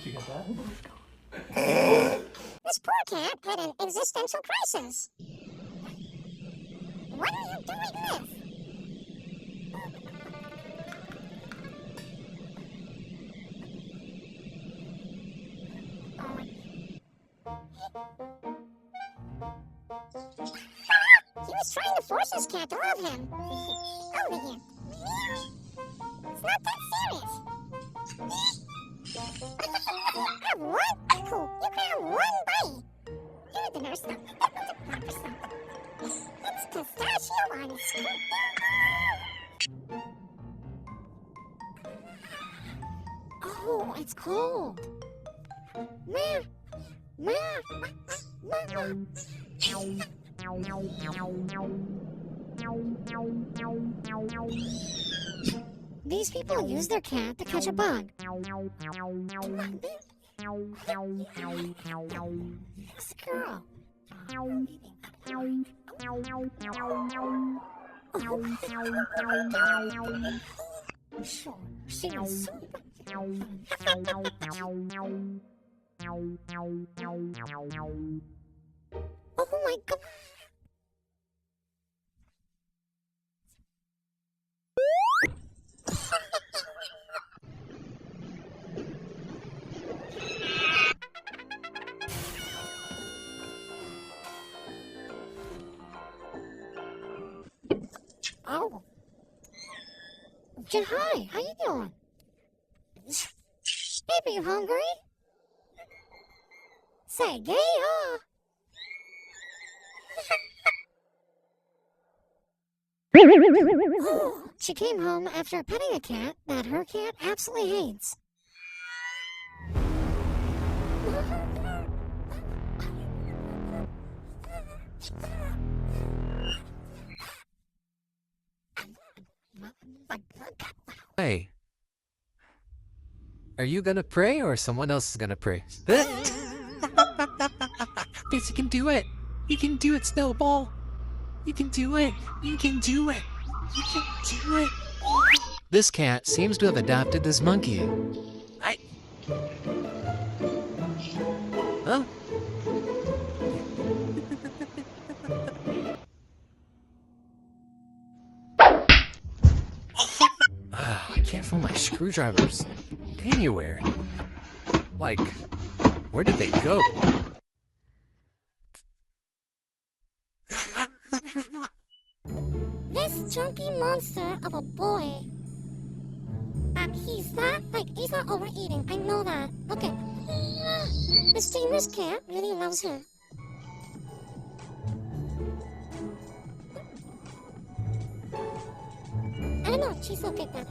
you get that? This poor cat had an existential crisis. What are you doing this? He was trying to force his cat to love him. Over here. It's not that serious. Have one? Cool. You can have one bite. You're the nurse. It's pistachio on a scoop. Oh, it's cold. Meh. Meh. Meh. These people use their cat to catch a bug. It's a girl. Sure, she is so... Oh my God. Oh. Hi, how you doing? Baby, you hungry? Say, gay, huh? She came home after petting a cat that her cat absolutely hates. Hey. Are you gonna pray or someone else is gonna pray? Yes, you can do it! You can do it, Snowball! You can do it! You can do it! You can do it! This cat seems to have adopted this monkey. Huh? I can't find my screwdrivers anywhere. Like, where did they go? This chunky monster of a boy. He's not overeating. I know that. Look at this dangerous cat really loves her. I don't know, she's so big now.